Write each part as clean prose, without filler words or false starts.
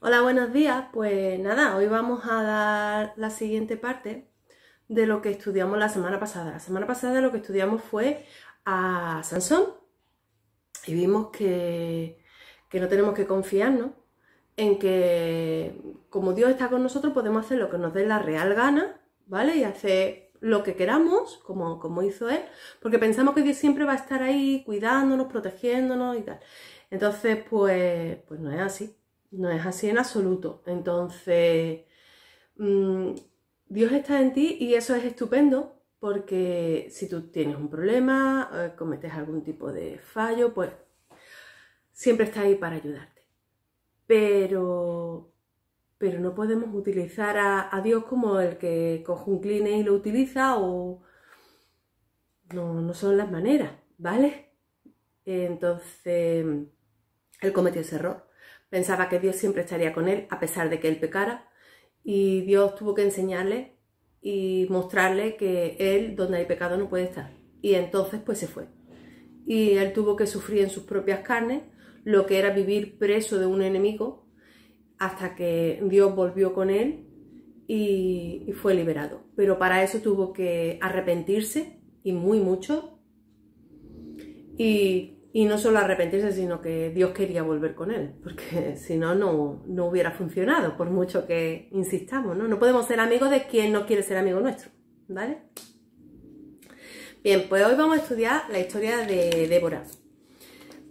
Hola, buenos días. Pues nada, hoy vamos a dar la siguiente parte de lo que estudiamos la semana pasada. La semana pasada lo que estudiamos fue a Sansón y vimos que no tenemos que confiarnos en que como Dios está con nosotros podemos hacer lo que nos dé la real gana, ¿vale? Y hacer lo que queramos, como hizo él, porque pensamos que Dios siempre va a estar ahí cuidándonos, protegiéndonos y tal. Entonces, pues no es así. No es así en absoluto. Entonces, mmm, Dios está en ti y eso es estupendo porque si tú tienes un problema, cometes algún tipo de fallo, pues siempre está ahí para ayudarte. Pero no podemos utilizar a Dios como el que coge un Kleenex y lo utiliza o no son las maneras, ¿vale? Entonces, él cometió ese error. Pensaba que Dios siempre estaría con él a pesar de que él pecara y Dios tuvo que enseñarle y mostrarle que él donde hay pecado no puede estar. Y entonces pues se fue. Y él tuvo que sufrir en sus propias carnes lo que era vivir preso de un enemigo hasta que Dios volvió con él y fue liberado. Pero para eso tuvo que arrepentirse y muy mucho. Y no solo arrepentirse, sino que Dios quería volver con él, porque si no, no hubiera funcionado, por mucho que insistamos, ¿no? No podemos ser amigos de quien no quiere ser amigo nuestro, ¿vale? Bien, pues hoy vamos a estudiar la historia de Débora.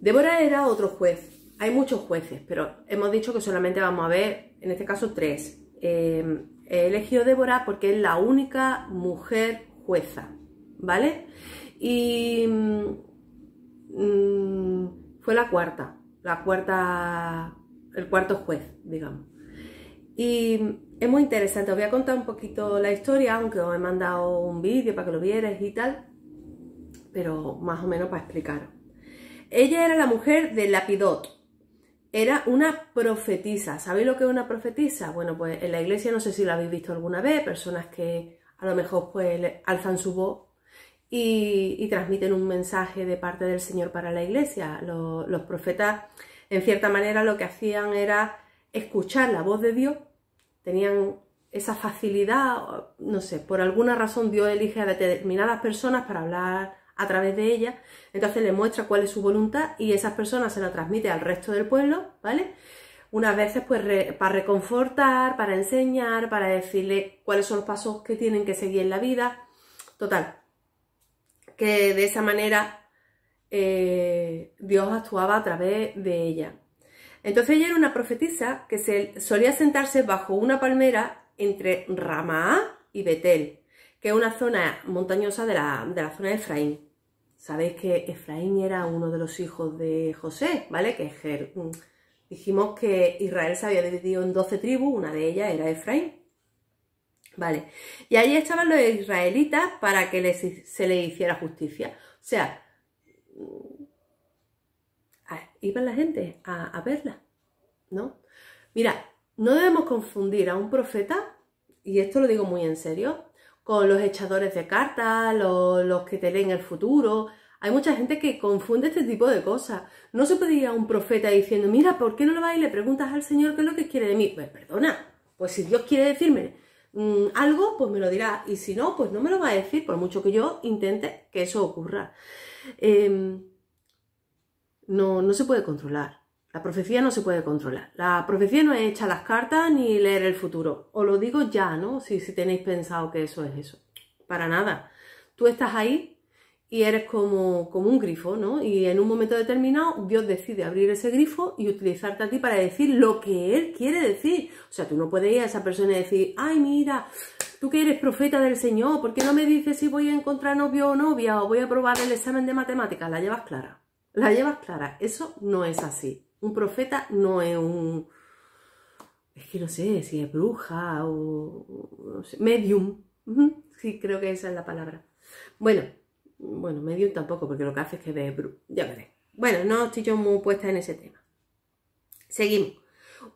Débora era otro juez. Hay muchos jueces, pero hemos dicho que solamente vamos a ver, en este caso, 3. He elegido Débora porque es la única mujer jueza, ¿vale? Y fue el cuarto juez, digamos. Y es muy interesante, os voy a contar un poquito la historia, aunque os he mandado un vídeo para que lo vierais y tal, pero más o menos para explicaros. Ella era la mujer de Lapidot, era una profetisa. ¿Sabéis lo que es una profetisa? Bueno, pues en la iglesia no sé si lo habéis visto alguna vez, personas que a lo mejor pues alzan su voz y transmiten un mensaje de parte del Señor para la iglesia. Los profetas, en cierta manera, lo que hacían era escuchar la voz de Dios, tenían esa facilidad, no sé, por alguna razón Dios elige a determinadas personas para hablar a través de ellas, entonces le muestra cuál es su voluntad y esas personas se la transmite al resto del pueblo, ¿vale? Unas veces pues para reconfortar, para enseñar, para decirle cuáles son los pasos que tienen que seguir en la vida, total, que de esa manera Dios actuaba a través de ella. Entonces ella era una profetisa que solía sentarse bajo una palmera entre Ramá y Betel, que es una zona montañosa de la zona de Efraín. Sabéis que Efraín era uno de los hijos de José, ¿vale? Dijimos que Israel se había dividido en 12 tribus, una de ellas era Efraín. Vale, y ahí estaban los israelitas para que se les hiciera justicia. O sea, iba la gente a verla, ¿no? Mira, no debemos confundir a un profeta, y esto lo digo muy en serio, con los echadores de cartas, los que te leen el futuro. Hay mucha gente que confunde este tipo de cosas. No se puede ir a un profeta diciendo, mira, ¿por qué no le vas y le preguntas al Señor qué es lo que quiere de mí? Pues perdona, pues si Dios quiere decirme algo, pues me lo dirá. Y si no, pues no me lo va a decir, por mucho que yo intente que eso ocurra. No se puede controlar. La profecía no se puede controlar. La profecía no es echar las cartas ni leer el futuro. Os lo digo ya, ¿no? Si tenéis pensado que eso es eso. Para nada. Tú estás ahí y eres como un grifo, ¿no? Y en un momento determinado Dios decide abrir ese grifo y utilizarte a ti para decir lo que Él quiere decir. O sea, tú no puedes ir a esa persona y decir, ay, mira, tú que eres profeta del Señor, ¿por qué no me dices si voy a encontrar novio o novia o voy a probar el examen de matemáticas? La llevas clara. La llevas clara. Eso no es así. Un profeta no es un... Es que no sé si es bruja o... No sé, medium. Sí, creo que esa es la palabra. Bueno, medium tampoco, porque lo que hace es que ve... Ya veré. Bueno, no estoy yo muy puesta en ese tema. Seguimos.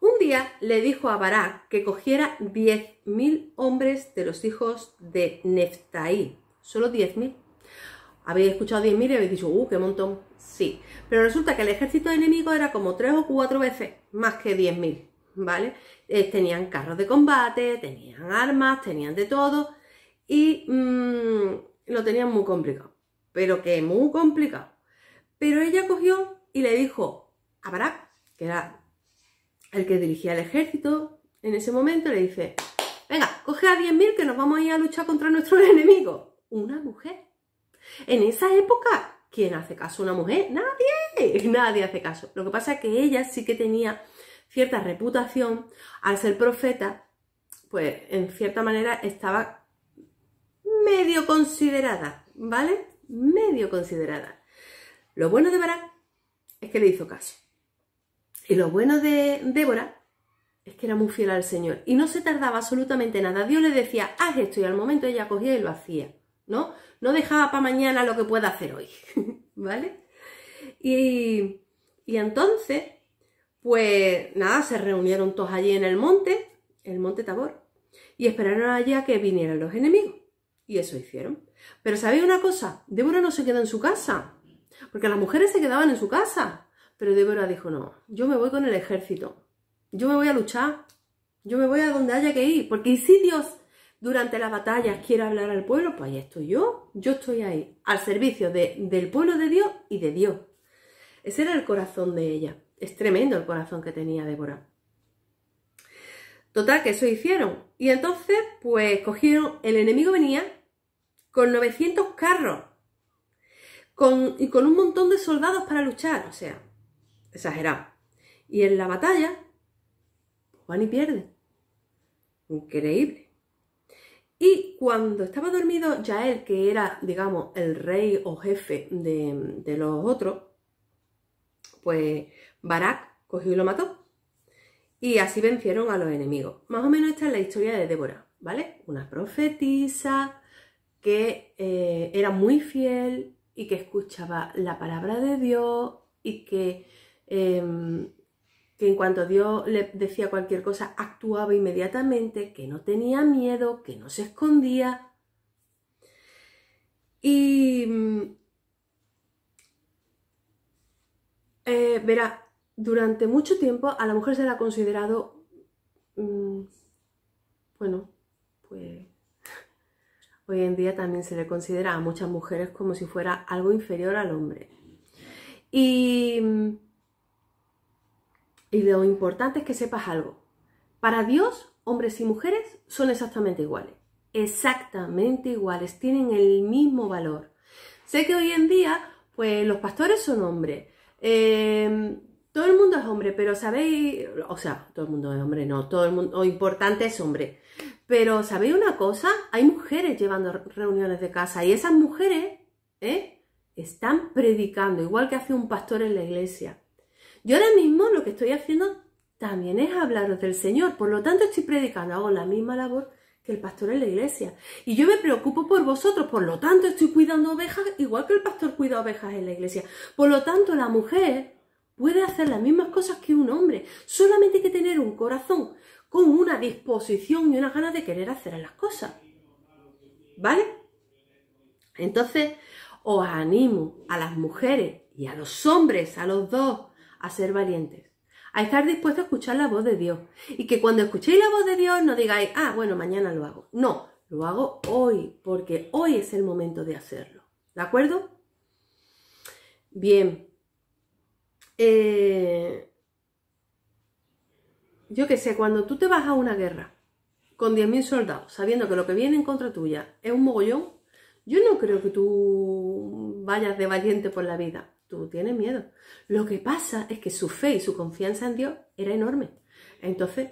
Un día le dijo a Barak que cogiera 10.000 hombres de los hijos de Neftalí. Solo 10.000. Habéis escuchado 10.000 y habéis dicho, qué montón. Sí, pero resulta que el ejército enemigo era como 3 o 4 veces más que 10.000, ¿vale? Tenían carros de combate, tenían armas, tenían de todo y lo tenían muy complicado, pero que muy complicado. Pero ella cogió y le dijo a Barak, que era el que dirigía el ejército en ese momento, le dice: venga, coge a 10.000 que nos vamos a ir a luchar contra nuestros enemigos. Una mujer. En esa época, ¿quién hace caso a una mujer? Nadie. Nadie hace caso. Lo que pasa es que ella sí que tenía cierta reputación. Al ser profeta, pues en cierta manera estaba medio considerada, ¿vale? Medio considerada. Lo bueno de Barak es que le hizo caso. Y lo bueno de Débora es que era muy fiel al Señor. Y no se tardaba absolutamente nada. Dios le decía: haz esto, y al momento ella cogía y lo hacía, ¿no? No dejaba para mañana lo que pueda hacer hoy, ¿vale? Y entonces, pues nada, se reunieron todos allí en el monte Tabor, y esperaron allí a que vinieran los enemigos. Y eso hicieron. Pero ¿sabéis una cosa? Débora no se quedó en su casa, porque las mujeres se quedaban en su casa. Pero Débora dijo: no, yo me voy con el ejército, yo me voy a luchar, yo me voy a donde haya que ir, porque si Dios durante las batallas quiere hablar al pueblo, pues ahí estoy yo estoy ahí, al servicio del pueblo de Dios y de Dios. Ese era el corazón de ella. Es tremendo el corazón que tenía Débora. Total, que eso hicieron. Y entonces, pues cogieron, el enemigo venía con 900 carros y con un montón de soldados para luchar, o sea, exagerado. Y en la batalla, van y pierden. Increíble. Y cuando estaba dormido Yael, que era, digamos, el rey o jefe de los otros, pues Barak cogió y lo mató. Y así vencieron a los enemigos. Más o menos esta es la historia de Débora, ¿vale? Una profetisa que era muy fiel y que escuchaba la palabra de Dios y que en cuanto Dios le decía cualquier cosa, actuaba inmediatamente, que no tenía miedo, que no se escondía. Y verá, durante mucho tiempo a la mujer se la ha considerado, bueno, pues hoy en día también se le considera a muchas mujeres como si fuera algo inferior al hombre. Y lo importante es que sepas algo. Para Dios, hombres y mujeres son exactamente iguales. Exactamente iguales. Tienen el mismo valor. Sé que hoy en día, pues los pastores son hombres. Todo el mundo es hombre, pero ¿sabéis? O sea, todo el mundo es hombre, no. Todo el mundo importante es hombre. Pero ¿sabéis una cosa? Hay mujeres llevando reuniones de casa. Y esas mujeres, están predicando, igual que hace un pastor en la iglesia. Yo ahora mismo lo que estoy haciendo también es hablaros del Señor, por lo tanto estoy predicando, hago la misma labor que el pastor en la iglesia. Y yo me preocupo por vosotros, por lo tanto estoy cuidando ovejas igual que el pastor cuida ovejas en la iglesia. Por lo tanto la mujer puede hacer las mismas cosas que un hombre, solamente hay que tener un corazón con una disposición y unas ganas de querer hacer las cosas. ¿Vale? Entonces os animo a las mujeres y a los hombres, a los dos, a ser valientes, a estar dispuestos a escuchar la voz de Dios. Y que cuando escuchéis la voz de Dios no digáis: ah, bueno, mañana lo hago. No, lo hago hoy, porque hoy es el momento de hacerlo. ¿De acuerdo? Bien. Yo qué sé, cuando tú te vas a una guerra con 10.000 soldados, sabiendo que lo que viene en contra tuya es un mogollón, yo no creo que tú vayas de valiente por la vida. Tú tienes miedo. Lo que pasa es que su fe y su confianza en Dios era enorme. Entonces,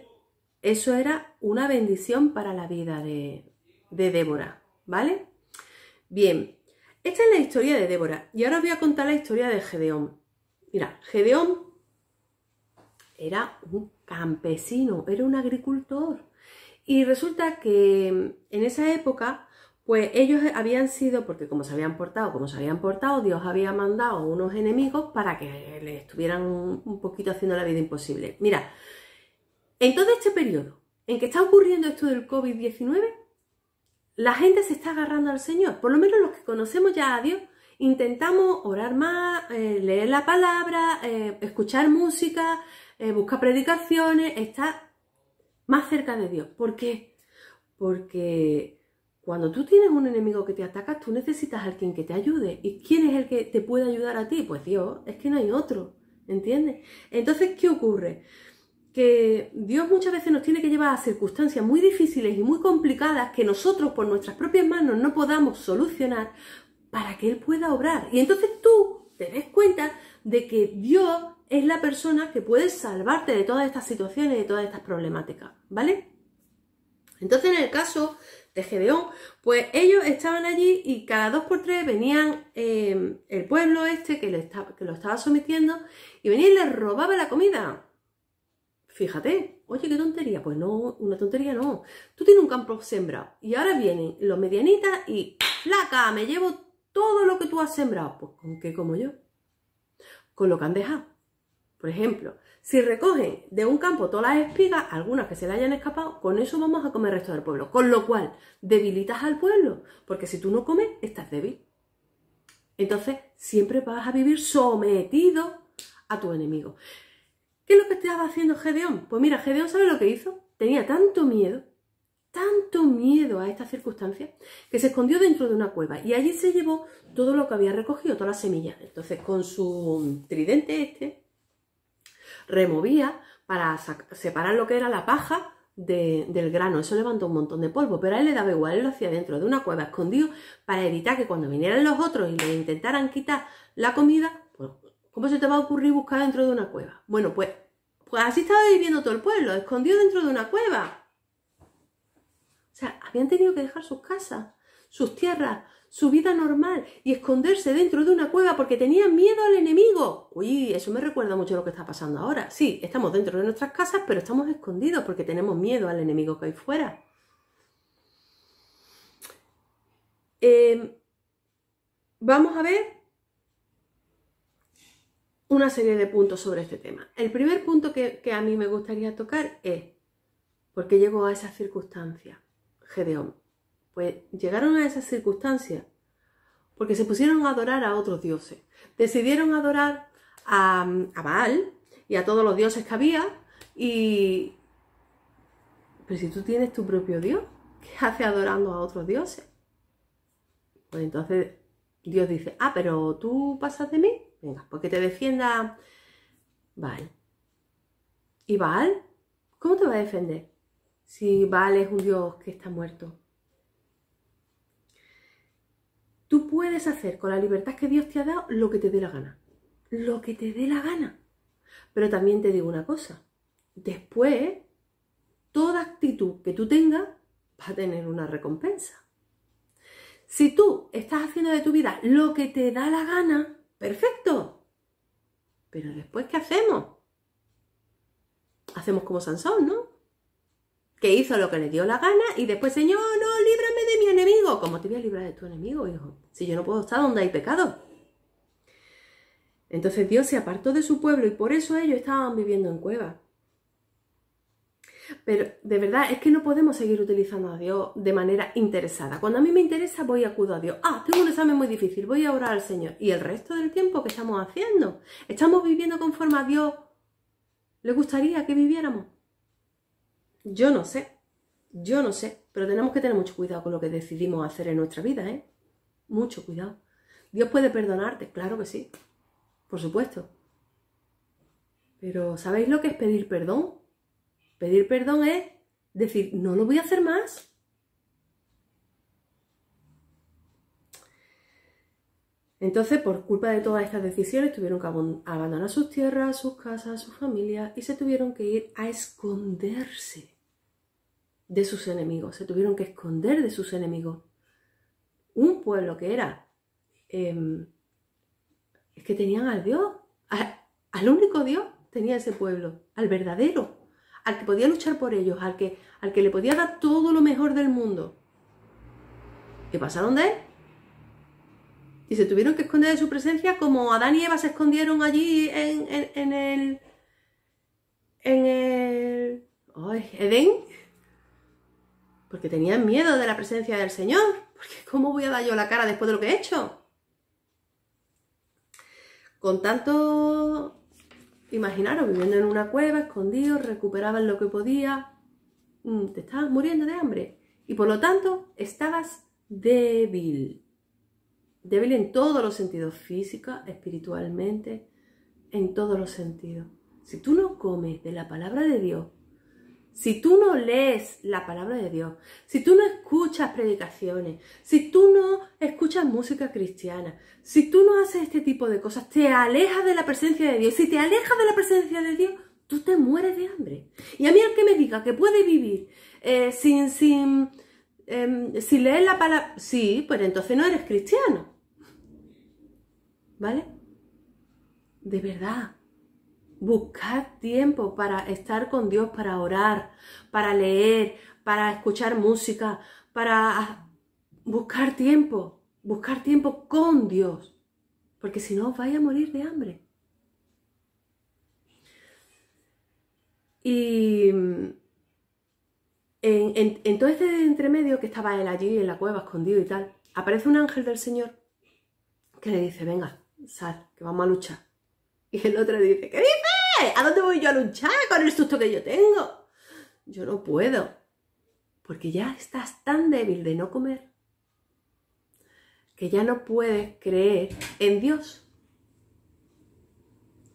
eso era una bendición para la vida de Débora, ¿vale? Bien, esta es la historia de Débora. Y ahora os voy a contar la historia de Gedeón. Mira, Gedeón era un campesino, era un agricultor. Y resulta que en esa época, pues ellos habían sido, porque como se habían portado, Dios había mandado unos enemigos para que le estuvieran un poquito haciendo la vida imposible. Mira, en todo este periodo en que está ocurriendo esto del COVID-19, la gente se está agarrando al Señor. Por lo menos los que conocemos ya a Dios, intentamos orar más, leer la palabra, escuchar música, busca predicaciones, está más cerca de Dios. ¿Por qué? Porque cuando tú tienes un enemigo que te ataca, tú necesitas a alguien que te ayude. ¿Y quién es el que te puede ayudar a ti? Pues Dios, es que no hay otro, ¿entiendes? Entonces, ¿qué ocurre? Que Dios muchas veces nos tiene que llevar a circunstancias muy difíciles y muy complicadas que nosotros por nuestras propias manos no podamos solucionar para que Él pueda obrar. Y entonces tú te des cuenta de que Dios es la persona que puede salvarte de todas estas situaciones, de todas estas problemáticas, ¿vale? Entonces en el caso de Gedeón, pues ellos estaban allí y cada 2 por 3 venían el pueblo este que lo estaba sometiendo y venía y les robaba la comida. Fíjate, oye, qué tontería. Pues no, una tontería no. Tú tienes un campo sembrado y ahora vienen los medianitas y ¡flaca! Me llevo todo lo que tú has sembrado. Pues ¿con qué como yo? Con lo que han dejado. Por ejemplo, si recogen de un campo todas las espigas, algunas que se le hayan escapado, con eso vamos a comer el resto del pueblo. Con lo cual, debilitas al pueblo, porque si tú no comes, estás débil. Entonces, siempre vas a vivir sometido a tu enemigo. ¿Qué es lo que estaba haciendo Gedeón? Pues mira, Gedeón, ¿sabe lo que hizo? Tenía tanto miedo a estas circunstancias, que se escondió dentro de una cueva y allí se llevó todo lo que había recogido, todas las semillas. Entonces, con su tridente removía para separar lo que era la paja del grano. Eso levantó un montón de polvo, pero a él le daba igual, él lo hacía dentro de una cueva escondido para evitar que cuando vinieran los otros y le intentaran quitar la comida, pues, ¿cómo se te va a ocurrir buscar dentro de una cueva? Bueno, pues así estaba viviendo todo el pueblo, escondido dentro de una cueva. O sea, habían tenido que dejar sus casas, sus tierras, su vida normal y esconderse dentro de una cueva porque tenían miedo al enemigo. Uy, eso me recuerda mucho a lo que está pasando ahora. Sí, estamos dentro de nuestras casas, pero estamos escondidos porque tenemos miedo al enemigo que hay fuera. Vamos a ver una serie de puntos sobre este tema. El primer punto que a mí me gustaría tocar es ¿por qué llegó a esas circunstancias Gedeón? Pues llegaron a esas circunstancias porque se pusieron a adorar a otros dioses. Decidieron adorar a Baal y a todos los dioses que había. Pero si tú tienes tu propio Dios, ¿qué haces adorando a otros dioses? Pues entonces Dios dice, pero tú pasas de mí. Venga, porque te defienda Baal. ¿Y Baal? ¿Cómo te va a defender? Si Baal es un dios que está muerto. Tú puedes hacer con la libertad que Dios te ha dado lo que te dé la gana. Lo que te dé la gana. Pero también te digo una cosa. Después, toda actitud que tú tengas va a tener una recompensa. Si tú estás haciendo de tu vida lo que te da la gana, perfecto. Pero después, ¿qué hacemos? Hacemos como Sansón, ¿no? Que hizo lo que le dio la gana y después, Señor, no, líbrame de mi enemigo. ¿Cómo te voy a librar de tu enemigo, hijo? Si yo no puedo estar donde hay pecado. Entonces Dios se apartó de su pueblo y por eso ellos estaban viviendo en cuevas. Pero de verdad es que no podemos seguir utilizando a Dios de manera interesada. Cuando a mí me interesa voy y acudo a Dios. Tengo un examen muy difícil, voy a orar al Señor. ¿Y el resto del tiempo qué estamos haciendo? ¿Estamos viviendo conforme a Dios le gustaría que viviéramos? Yo no sé, pero tenemos que tener mucho cuidado con lo que decidimos hacer en nuestra vida, ¿eh? Mucho cuidado. Dios puede perdonarte, claro que sí, por supuesto. Pero ¿sabéis lo que es pedir perdón? Pedir perdón es decir, no lo voy a hacer más. Entonces, por culpa de todas estas decisiones, tuvieron que abandonar sus tierras, sus casas, sus familias y se tuvieron que ir a esconderse de sus enemigos. Se tuvieron que esconder de sus enemigos. Un pueblo que era... es que tenían al Dios, al único Dios tenía ese pueblo, al verdadero, al que podía luchar por ellos, al que le podía dar todo lo mejor del mundo. ¿Qué pasaron de él? Y se tuvieron que esconder de su presencia como Adán y Eva se escondieron allí en el Edén. Porque tenían miedo de la presencia del Señor. Porque ¿cómo voy a dar yo la cara después de lo que he hecho? Con tanto Imaginaros, viviendo en una cueva, escondidos, recuperaban lo que podía. Te estabas muriendo de hambre. Y por lo tanto, estabas débil. Débil en todos los sentidos, física, espiritualmente, en todos los sentidos. Si tú no comes de la palabra de Dios, si tú no lees la palabra de Dios, si tú no escuchas predicaciones, si tú no escuchas música cristiana, si tú no haces este tipo de cosas, te alejas de la presencia de Dios. Si te alejas de la presencia de Dios, tú te mueres de hambre. Y a mí el que me diga que puede vivir sin leer la palabra, sí, pues entonces no eres cristiano. ¿Vale? De verdad. Buscar tiempo para estar con Dios, para orar, para leer, para escuchar música, para buscar tiempo con Dios, porque si no os vais a morir de hambre. Y en todo este entremedio que estaba él allí en la cueva escondido y tal, aparece un ángel del Señor que le dice, venga, sal, que vamos a luchar. Y el otro dice, ¿qué dices? ¿A dónde voy yo a luchar con el susto que yo tengo? Yo no puedo, porque ya estás tan débil de no comer que ya no puedes creer en Dios.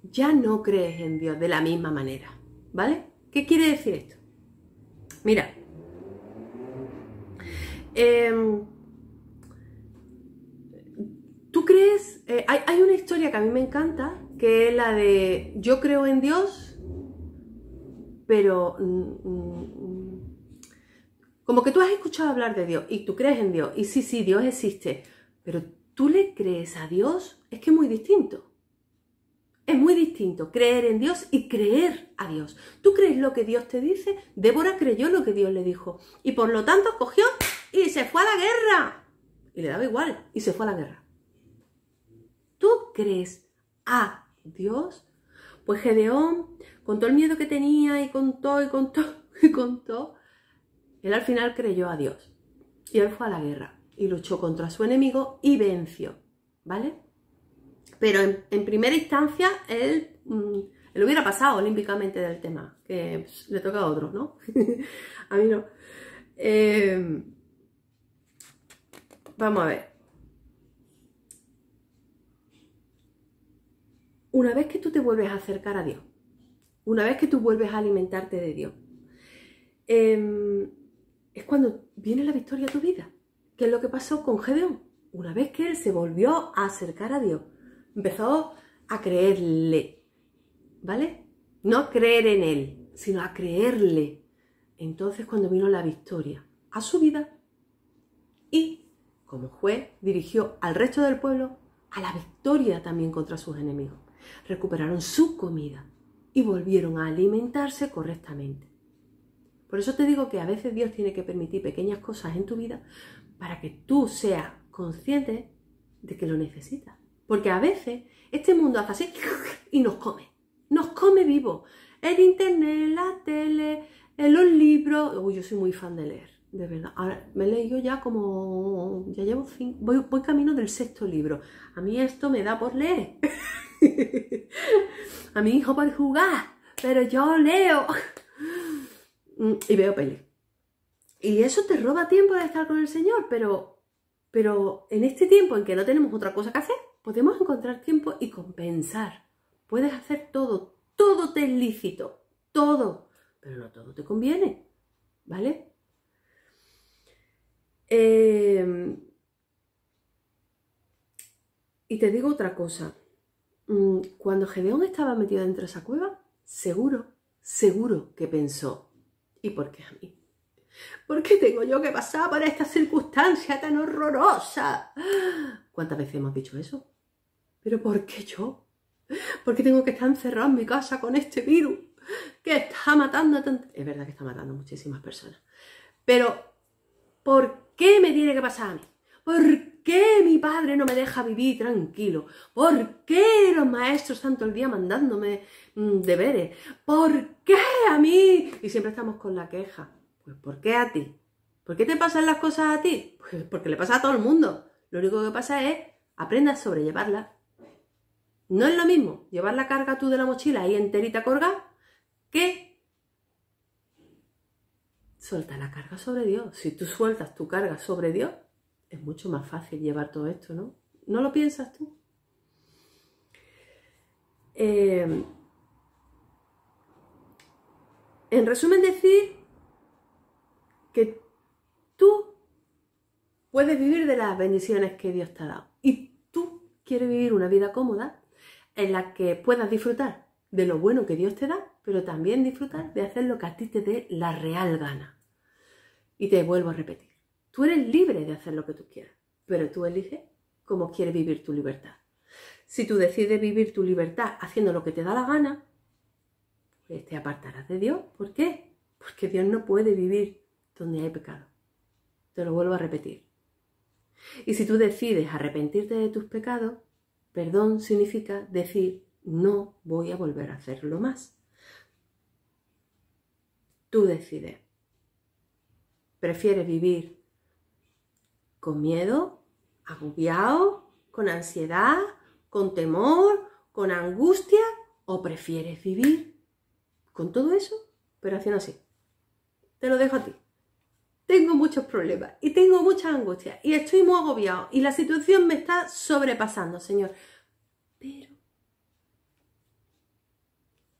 Ya no crees en Dios de la misma manera, ¿vale? ¿Qué quiere decir esto? Mira, ¿tú crees? Hay una historia que a mí me encanta, que es la de yo creo en Dios, pero como que tú has escuchado hablar de Dios y tú crees en Dios, y sí, Dios existe, pero ¿tú le crees a Dios? Es que es muy distinto. Es muy distinto creer en Dios y creer a Dios. ¿Tú crees lo que Dios te dice? Débora creyó lo que Dios le dijo y por lo tanto cogió y se fue a la guerra. Y le daba igual y se fue a la guerra. ¿Tú crees a Dios? Pues Gedeón, con todo el miedo que tenía y contó, él al final creyó a Dios. Y él fue a la guerra y luchó contra su enemigo y venció, ¿vale? Pero en primera instancia él hubiera pasado olímpicamente del tema, que le toca a otros, ¿no? A mí no. Vamos a ver. Una vez que tú te vuelves a acercar a Dios, una vez que tú vuelves a alimentarte de Dios, es cuando viene la victoria a tu vida. ¿Qué es lo que pasó con Gedeón? Una vez que él se volvió a acercar a Dios, empezó a creerle, ¿vale? No a creer en él, sino a creerle. Entonces cuando vino la victoria a su vida y como juez dirigió al resto del pueblo a la victoria también contra sus enemigos. Recuperaron su comida y volvieron a alimentarse correctamente. Por eso te digo que a veces Dios tiene que permitir pequeñas cosas en tu vida para que tú seas consciente de que lo necesitas. Porque a veces este mundo hace así y nos come vivo. El internet, la tele, los libros. Uy, yo soy muy fan de leer, de verdad. Ahora me he leído ya ya llevo voy camino del 6.º libro. A mí esto me da por leer. A mi hijo por jugar, pero yo leo. Y veo peli. Y eso te roba tiempo de estar con el Señor, pero en este tiempo en que no tenemos otra cosa que hacer, podemos encontrar tiempo y compensar. Puedes hacer todo, todo te es lícito, todo, pero no todo te conviene, ¿vale? Y te digo otra cosa. Cuando Gedeón estaba metido dentro de esa cueva, seguro que pensó, ¿y por qué a mí? ¿Por qué tengo yo que pasar por esta circunstancia tan horrorosa? ¿Cuántas veces hemos dicho eso? ¿Pero por qué yo? ¿Por qué tengo que estar encerrado en mi casa con este virus que está matando a tantas? Es verdad que está matando a muchísimas personas. Pero, ¿por qué me tiene que pasar a mí? ¿Por qué mi padre no me deja vivir tranquilo? ¿Por qué los maestros están todo el día mandándome deberes? ¿Por qué a mí? Y siempre estamos con la queja. Pues ¿por qué a ti? ¿Por qué te pasan las cosas a ti? Pues porque le pasa a todo el mundo. Lo único que pasa es aprenda a sobrellevarlas. No es lo mismo llevar la carga tú de la mochila ahí enterita colgada que suelta la carga sobre Dios. Si tú sueltas tu carga sobre Dios, es mucho más fácil llevar todo esto, ¿no? ¿No lo piensas tú? En resumen, decir que tú puedes vivir de las bendiciones que Dios te ha dado. Y tú quieres vivir una vida cómoda en la que puedas disfrutar de lo bueno que Dios te da, pero también disfrutar de hacer lo que a ti te dé la real gana. Y te vuelvo a repetir, tú eres libre de hacer lo que tú quieras, pero tú eliges cómo quieres vivir tu libertad. Si tú decides vivir tu libertad haciendo lo que te da la gana, pues te apartarás de Dios. ¿Por qué? Porque Dios no puede vivir donde hay pecado. Te lo vuelvo a repetir. Y si tú decides arrepentirte de tus pecados, perdón significa decir, no voy a volver a hacerlo más. Tú decides. ¿Prefieres vivir con miedo, agobiado, con ansiedad, con temor, con angustia? ¿O prefieres vivir con todo eso, pero haciendo así? Te lo dejo a ti. Tengo muchos problemas y tengo mucha angustia y estoy muy agobiado y la situación me está sobrepasando, Señor.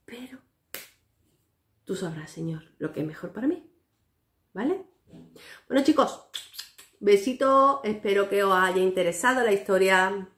Pero, tú sabrás, Señor, lo que es mejor para mí. ¿Vale? Bueno, chicos, besitos. Espero que os haya interesado la historia.